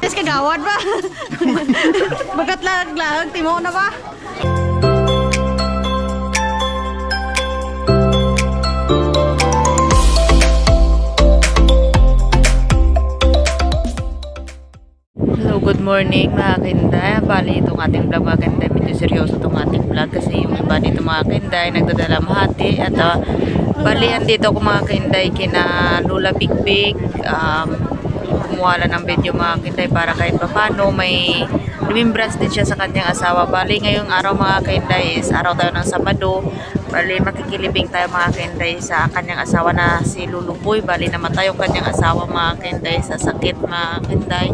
Imbes kagawad ba? Bagat lag-lag, timo na ba? Hello, good morning mga kinday. Bali itong ating vlog mga kinday, medyo seryoso itong ating vlog kasi yung iba dito mga kinday nagdadala mahati at bali andito ko mga kinday kina Lula Big Big. Kumuha lang ng video mga kinday para kahit papano may remembrance din siya sa kanyang asawa. Bali ngayong araw mga kinday is araw tayo ng Sabado. Bali makikilibing tayo mga kinday sa kanyang asawa na si Luluboy. Bali namatay yung kanyang asawa mga kinday sa sakit mga kinday.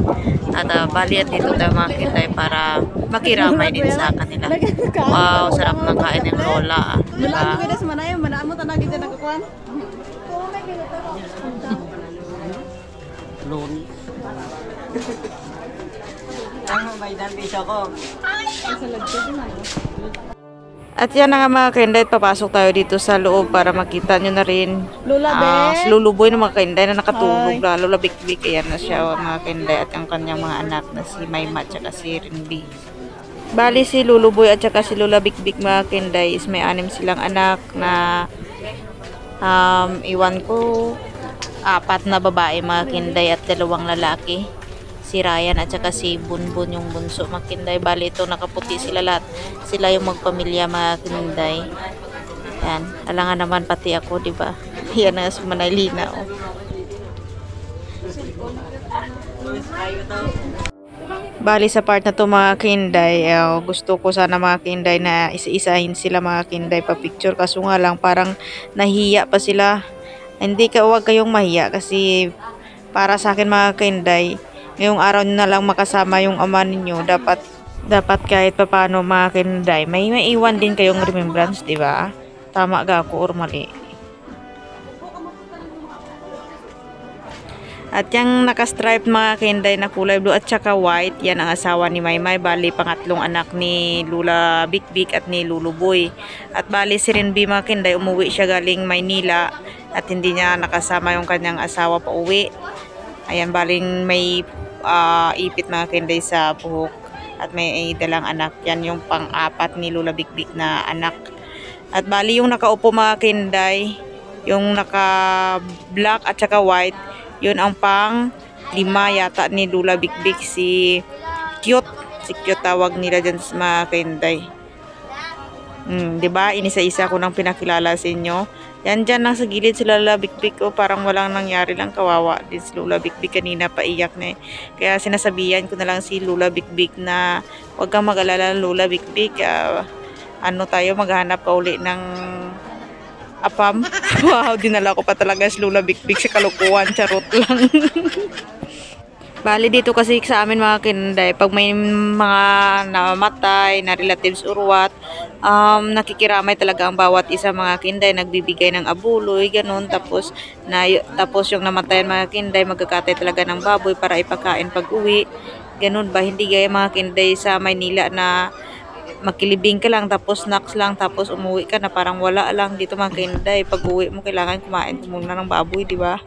At bali at dito tayo mga kinday para makiramay din sa kanila. Wow, sarap ng kain ng lola. Diba? Loni. Ang may piso ko. At yan na nga mga kinday, papasok tayo dito sa loob para makita nyo na rin si Luluboy ng mga kinday na nakatulog. Lula Big Big, ayan na siya mga kinday at yung kanyang mga anak na si Mayma at saka si Rinby. Bali si Luluboy at saka si Lula Big Big mga kinday is may 6 silang anak na iwan ko 4 na babae mga kinday at 2 lalaki. Si Ryan at saka si Bunbun yung bunso mga kinday. Bali ito nakaputi sila lahat. Sila yung magpamilya mga kinday. Yan. Alangan naman pati ako, di ba? Yan na si Manaylina. Oh. Bali sa part na to mga kinday, gusto ko sana mga kinday na isa-isahin sila mga kinday pa picture. Kaso nga lang parang nahiya pa sila. Hindi ka, huwag kayong mahiya kasi para sa akin mga kinday, ngayong araw nyo na lang makasama yung ama ninyo, dapat kahit paano mga kinday, may maiwan din kayong remembrance, di ba? Tama ga ako or mali? At yung naka-stripe mga kinday na kulay blue at saka white, yan ang asawa ni Maymay. Bali, pangatlong anak ni Lula Big Big at ni Luluboy. At bali si Rinby mga kinday, umuwi siya galing Maynila at hindi niya nakasama yung kanyang asawa pa uwi. Ayan, baling may ipit mga kinday sa buhok at may dalang anak. Yan yung pang-4 ni Lula Big Big na anak. At bali yung nakaupo mga kinday, yung naka-black at saka white, yun ang pang-5 yata ni Lula Big Big, si Cute. Si Cute tawag nila dyan sa mga kinday. Diba? Inisa-isa ko nang pinakilala sa inyo. Yan dyan lang sa gilid si Lula Big Big. Parang walang nangyari lang, kawawa din si Lula Big Big. Kanina paiyak na eh. Kaya sinasabihan ko na lang si Lula Big Big na huwag kang mag-alala Lula Big Big. Maghanap ka uli ng apam. Wow, dinala ko pa talaga si Lula Big Big sa kalukuhan. Charot lang. Bali dito kasi sa amin mga kinday, pag may mga namamatay na relatives or what, nakikiramay talaga ang bawat isa mga kinday, nagbibigay ng abuloy, ganun. Tapos yung namatayan mga kinday, magkakatay talaga ng baboy para ipakain pag uwi. Ganun ba? Hindi gaya mga kinday sa Maynila na makilibing ka lang, tapos snacks lang, tapos umuwi ka na parang wala lang. Dito mga kinday, pag uwi mo kailangan kumain muna ng baboy, di ba?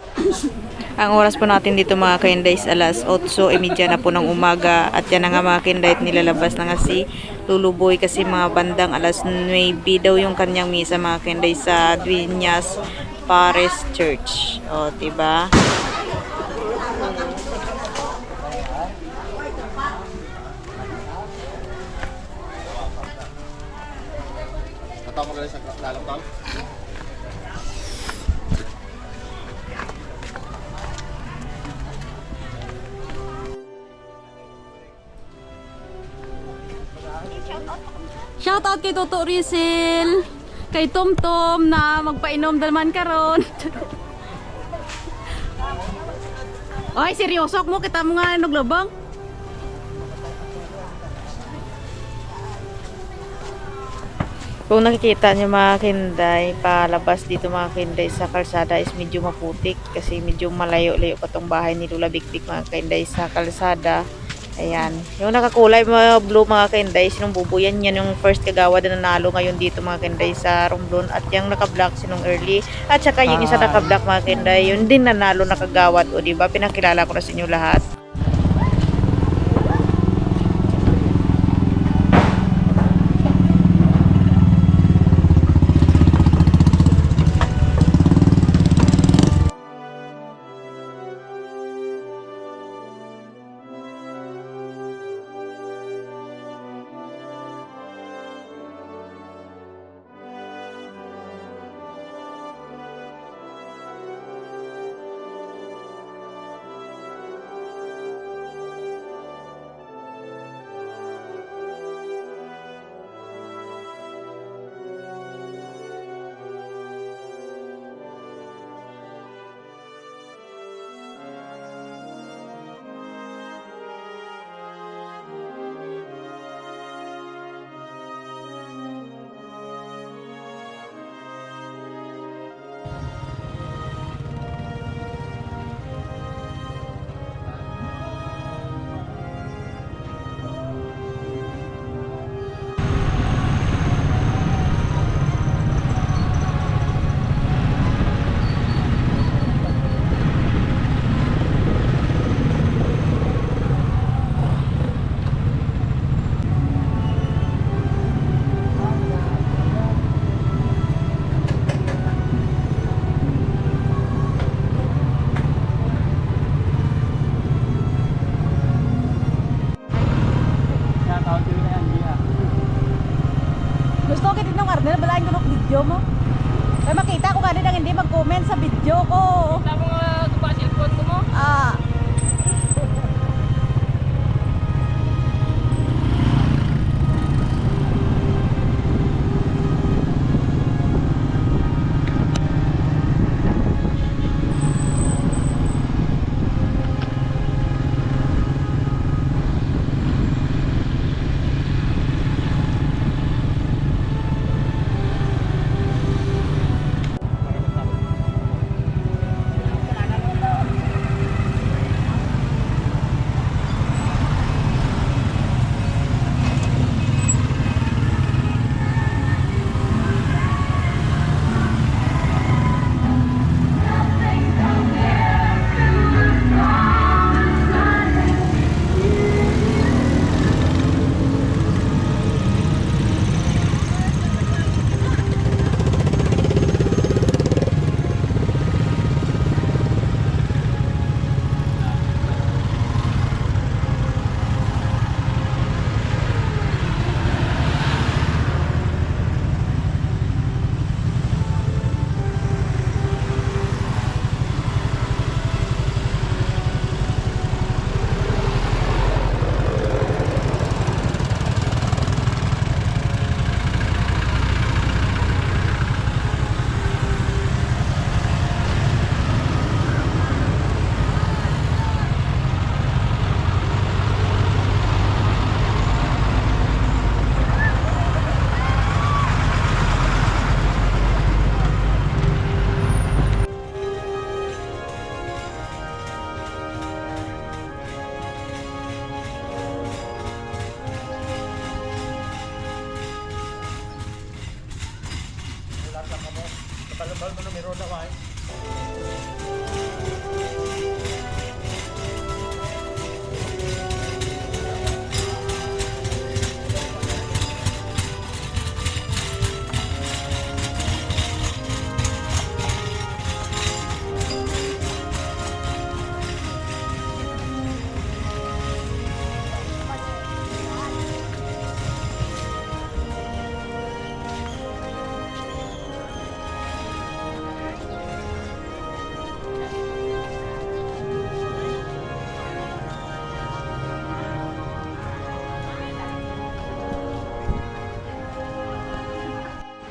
Ang oras po natin dito mga kinday is alas 8:30 na po ng umaga. At yan na nga mga kinday, nilalabas na nga si Luluboy kasi mga bandang alas 9 daw yung kanyang misa mga kinday sa Dueñas Pares Church. O, diba? Tatama ka sa lalapang. Shoutout kay Toto Rizal, kay Tom Tom na magpainom dalman karon. Ay, seryoso mo kita mo nga naglabang. Kung nakikita nyo mga kinday, palabas dito mga kinday sa kalsada is medyo maputik kasi medyo malayo-layo pa tong bahay ni Lula Big Big mga kinday sa kalsada. Ayan. Yung nakakulay mga blue mga kainday, sinong bubuyan yan yung first kagawad na nanalo ngayon dito mga kainday sa Romblon. At yung naka-black sinong early. At saka yung isa naka-black mga kainday, yun din nanalo na kagawad. O diba, pinakilala ko na sa inyo lahat.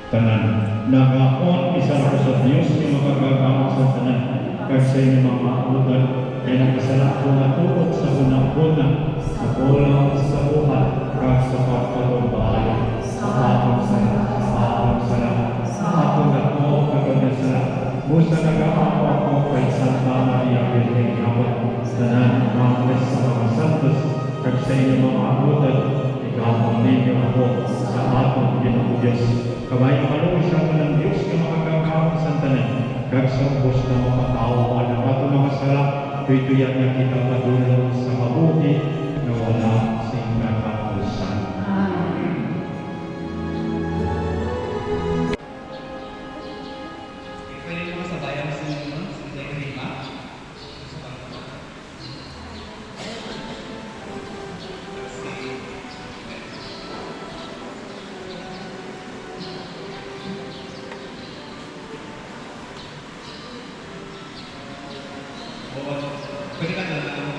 Tanan, nagaon isa ko sa Diyos yung makagagawa sa tanan, kasi yung mga maabutan, ay nagkasala ko na tukot sa unang-una, sa kulang sa buhat, kag sa pagpatubahay, sa atong sala, sa atong sala, sa atong ako, kapag nasala. Busa nag-aako ako kay Santa Maria Virgen Abot, tanan, mga sa mga santos, kag sa inyong mga maabutan, ikaw ninyo ako sa atong Ginoong Diyos. Kabayo malo siya mo ng Diyos na makagagawa sa tanan. Kag sa ubos na mga tao ang ato mga sala, tuya niya kita padulong sa mabuti na wala sa katapusan. Pwede mo sabayan sa mga sa lima. Pwede ka na lang.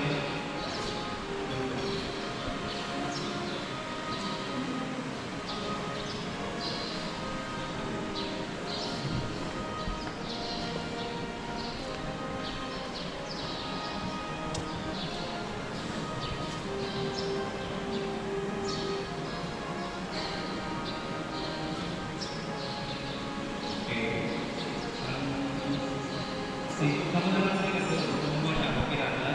Kamu na lang sa ito, kung mo siya, makilala.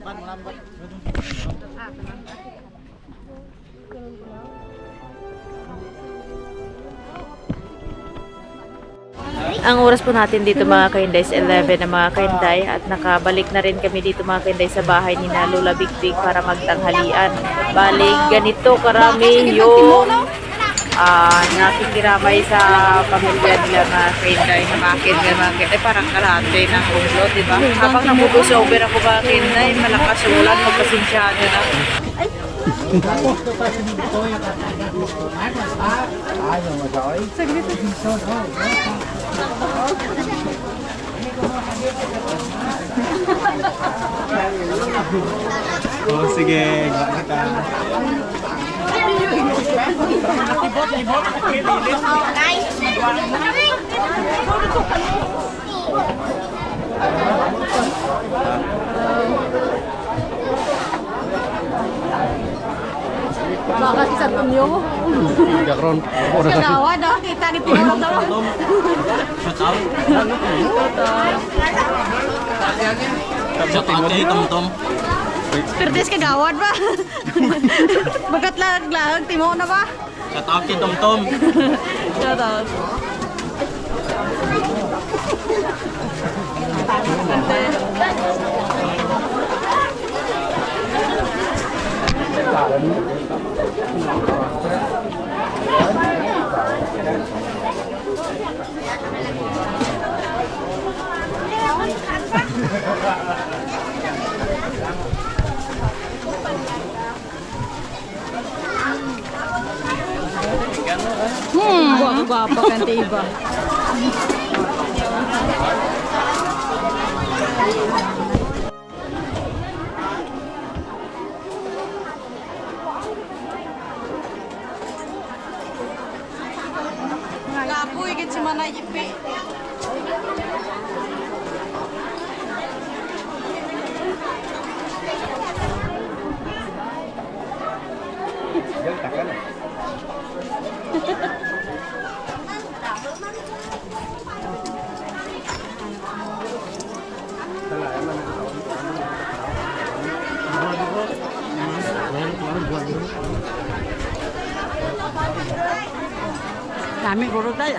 Ang oras po natin dito mga kainday is 11 na mga kainday at nakabalik na rin kami dito mga kainday sa bahay ni na Lola Big Big para magtanghalian. Balik ganito karami yung nakikiramay sa pamilya nila mga kainday na mga kainday parang kalate ng ulo, diba? Habang namudos over ako mga kainday, malakas yung ulan, magpasensyado na. Oh, sige. Kita. Bakit isang tunyo? Gakron. Kanawa daw, kita ni Timo daw. Shout out kay Tom. Perdes kagawad ba? Bagat lag Timo na ba? Shout out kay Tom. Shout out. Guwapo kan iba. Kapoy gid si Manay Ipe. Kami guru tayo.